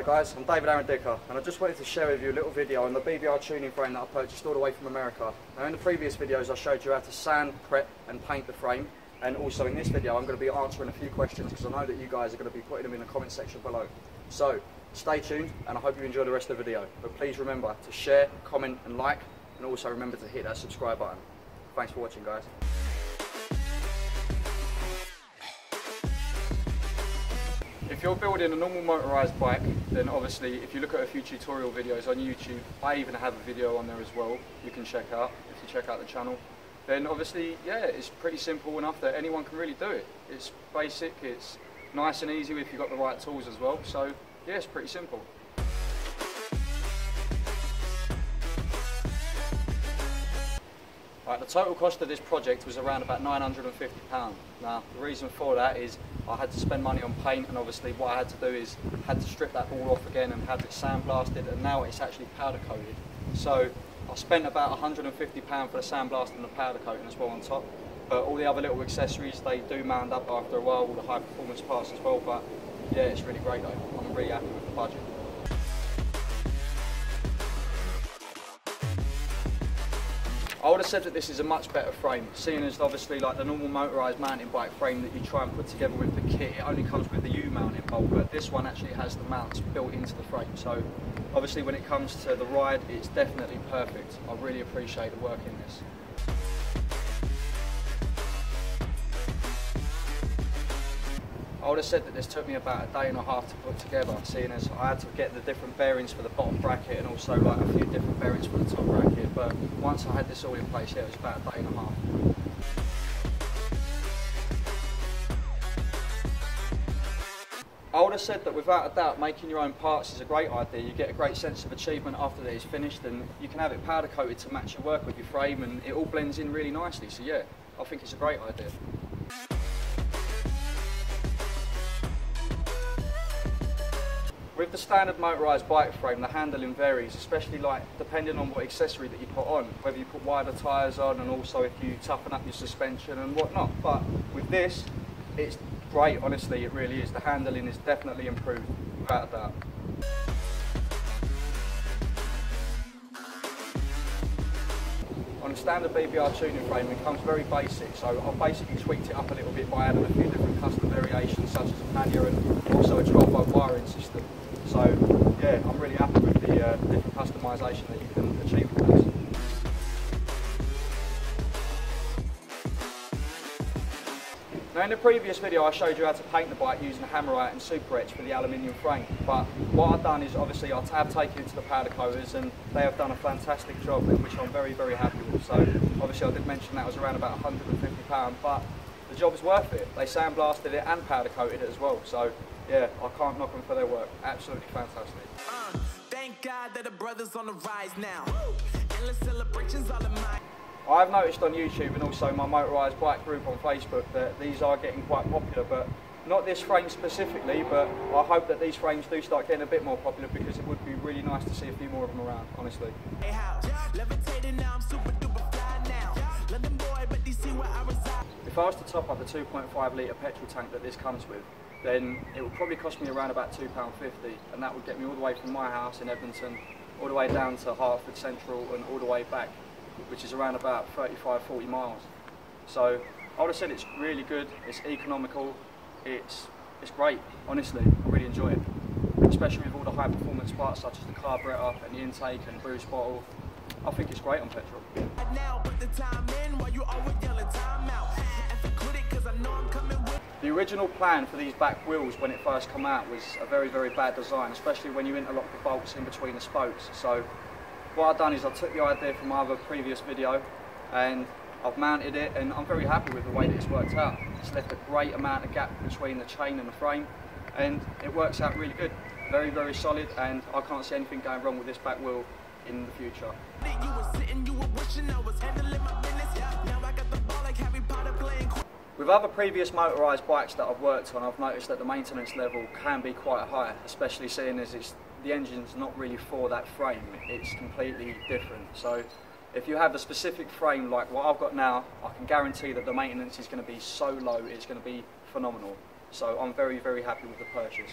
Alright guys, I'm David Aaron Dicker and I just wanted to share with you a little video on the BBR tuning frame that I purchased all the way from America. Now in the previous videos I showed you how to sand, prep and paint the frame, and also in this video I'm going to be answering a few questions because I know that you guys are going to be putting them in the comment section below. So stay tuned and I hope you enjoy the rest of the video. But please remember to share, comment and like, and also remember to hit that subscribe button. Thanks for watching guys. If you're building a normal motorised bike, then obviously if you look at a few tutorial videos on YouTube, I even have a video on there as well you can check out if you check out the channel. Then obviously, yeah, it's pretty simple enough that anyone can really do it. It's basic, it's nice and easy if you've got the right tools as well. So yeah, it's pretty simple. Right, the total cost of this project was around about £950. Now, the reason for that is I had to spend money on paint, and obviously what I had to do is had to strip that ball off again and have it sandblasted, and now it's actually powder coated. So I spent about £150 for the sandblast and the powder coating as well on top. But all the other little accessories, they do mount up after a while, all the high performance parts as well. But yeah, it's really great though. I'm really happy with the budget. I would have said that this is a much better frame, seeing as obviously like the normal motorised mountain bike frame that you try and put together with the kit, it only comes with the U-mounting bolt, but this one actually has the mounts built into the frame. So obviously when it comes to the ride, it's definitely perfect. I really appreciate the work in this. I would have said that this took me about a day and a half to put together, seeing as I had to get the different bearings for the bottom bracket and also like a few different bearings for the top bracket, but once I had this all in place, yeah, it was about a day and a half. I would have said that without a doubt making your own parts is a great idea. You get a great sense of achievement after that it's finished, and you can have it powder coated to match your work with your frame, and it all blends in really nicely, so yeah, I think it's a great idea. With the standard motorised bike frame, the handling varies, especially like depending on what accessory that you put on, whether you put wider tyres on and also if you toughen up your suspension and whatnot. But with this, it's great, honestly, it really is. The handling is definitely improved, without a doubt. On a standard BBR tuning frame, it comes very basic, so I've basically tweaked it up a little bit by adding a few different custom variations such as a pannier and also a 12-volt wiring system. So yeah, I'm really happy with the different customisation that you can achieve with this. Now in the previous video I showed you how to paint the bike using Hammerite and Super Etch for the aluminium frame, but what I've done is obviously I have taken it to the powder coaters and they have done a fantastic job, which I'm very happy with. So obviously I did mention that was around about £150, but the job is worth it. They sandblasted it and powder coated it as well, so yeah, I can't knock them for their work. Absolutely fantastic. Thank God that the brothers on the rise now. Endless celebrations all in my. I've noticed on YouTube and also my motorised bike group on Facebook that these are getting quite popular, but not this frame specifically, but I hope that these frames do start getting a bit more popular because it would be really nice to see a few more of them around, honestly. If I was to top up the 2.5 litre petrol tank that this comes with, then it would probably cost me around about £2.50, and that would get me all the way from my house in Edmonton, all the way down to Hertford Central and all the way back, which is around about 35-40 miles. So I would have said it's really good, it's economical, it's great, honestly, I really enjoy it. Especially with all the high performance parts such as the carburetor and the intake and the boost bottle. I think it's great on petrol. The original plan for these back wheels when it first came out was a very bad design, especially when you interlock the bolts in between the spokes. So what I've done is I took the idea from my other previous video and I've mounted it, and I'm very happy with the way that it's worked out. It's left a great amount of gap between the chain and the frame, and it works out really good. Very solid, and I can't see anything going wrong with this back wheel in the future. With other previous motorised bikes that I've worked on, I've noticed that the maintenance level can be quite high, especially seeing as the engine's not really for that frame, it's completely different. So if you have a specific frame like what I've got now, I can guarantee that the maintenance is going to be so low, it's going to be phenomenal. So I'm very happy with the purchase.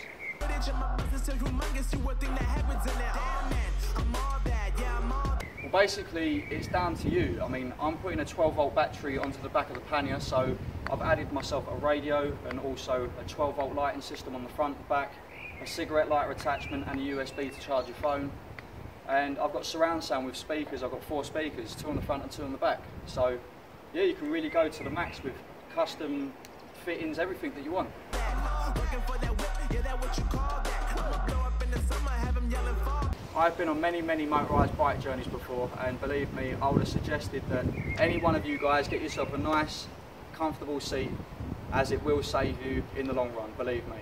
Well, basically, it's down to you. I mean, I'm putting a 12-volt battery onto the back of the pannier, so I've added myself a radio and also a 12-volt lighting system on the front and back, a cigarette lighter attachment and a USB to charge your phone. And I've got surround sound with speakers. I've got 4 speakers, 2 on the front and 2 on the back. So yeah, you can really go to the max with custom fittings, everything that you want. I've been on many motorised bike journeys before, and believe me, I would have suggested that any one of you guys get yourself a nice, comfortable seat, as it will save you in the long run, believe me.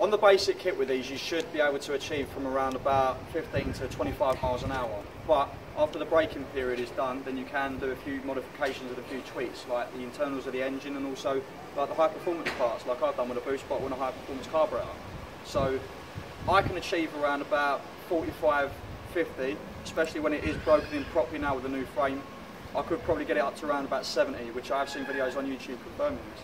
On the basic kit with these, you should be able to achieve from around about 15 to 25 miles an hour. But after the braking period is done, then you can do a few modifications and a few tweaks, like the internals of the engine and also like the high performance parts, like I've done with a boost bottle and a high performance carburetor. So I can achieve around about 45, 50, especially when it is broken in properly now with a new frame. I could probably get it up to around about 70, which I have seen videos on YouTube confirming this.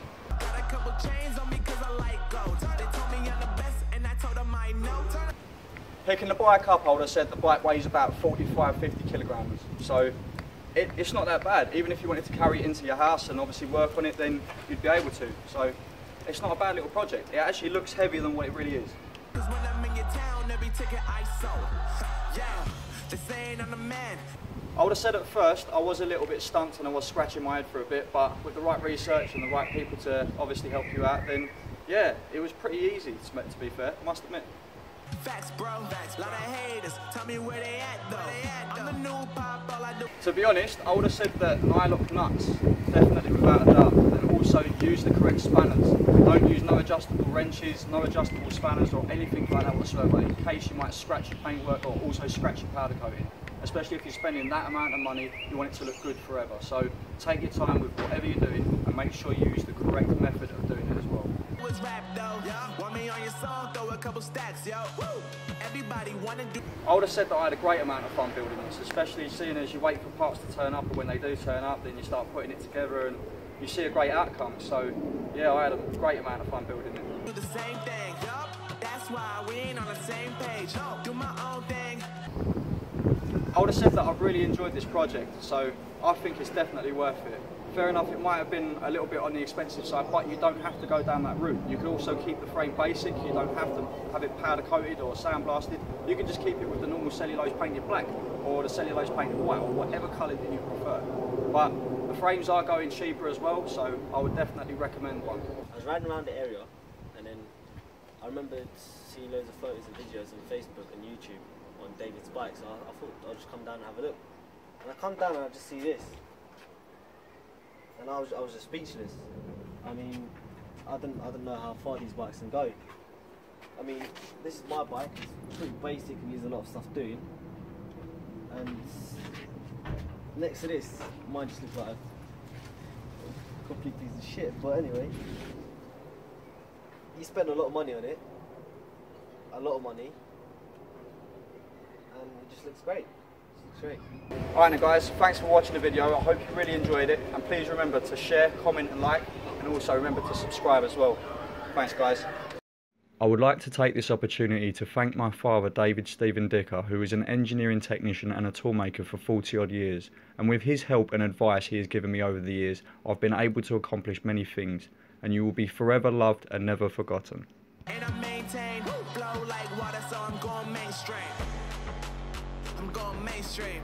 Picking the bike up, I would have said the bike weighs about 45, 50 kilograms. So it's not that bad. Even if you wanted to carry it into your house and obviously work on it, then you'd be able to. So it's not a bad little project. It actually looks heavier than what it really is. I would have said at first I was a little bit stumped and I was scratching my head for a bit, but with the right research and the right people to obviously help you out, then yeah, it was pretty easy to be fair, I must admit. Facts, bro. Facts, lot of haters. Tell me where they at, though. I'm the new pop, all I do. To be honest, I would have said that nylock nuts, definitely without a doubt, and also use the correct spanners. Don't use no adjustable wrenches, no adjustable spanners or anything like that whatsoever, in case you might scratch your paintwork or also scratch your powder coating. Especially if you're spending that amount of money, you want it to look good forever. So take your time with whatever you're doing and make sure you use the correct method of doing it as well. I would have said that I had a great amount of fun building this, especially seeing as you wait for parts to turn up, and when they do turn up, then you start putting it together and you see a great outcome. So yeah, I had a great amount of fun building it. Do the same thing. That's why we ain't on the same page. Do my own thing. I would have said that I've really enjoyed this project, so I think it's definitely worth it. Fair enough, it might have been a little bit on the expensive side, but you don't have to go down that route. You can also keep the frame basic. You don't have to have it powder coated or sandblasted. You can just keep it with the normal cellulose painted black or the cellulose painted white or whatever colour that you prefer. But the frames are going cheaper as well, so I would definitely recommend one. I was riding around the area and then I remember seeing loads of photos and videos on Facebook and YouTube on David's bike, so I thought I'll just come down and have a look. And I come down and I just see this. And I was just speechless. I mean, I don't know how far these bikes can go. I mean, this is my bike. It's pretty basic and needs a lot of stuff doing. And next to this, mine just looks like a complete piece of shit. But anyway, he spent a lot of money on it. A lot of money. And it just looks great. Great. Alright now guys, thanks for watching the video. I hope you really enjoyed it, and please remember to share, comment and like, and also remember to subscribe as well. Thanks guys. I would like to take this opportunity to thank my father David Stephen Dicker, who is an engineering technician and a toolmaker for 40 odd years, and with his help and advice he has given me over the years, I've been able to accomplish many things, and you will be forever loved and never forgotten. And I maintain flow like water, so I'm going mainstream. I'm going mainstream.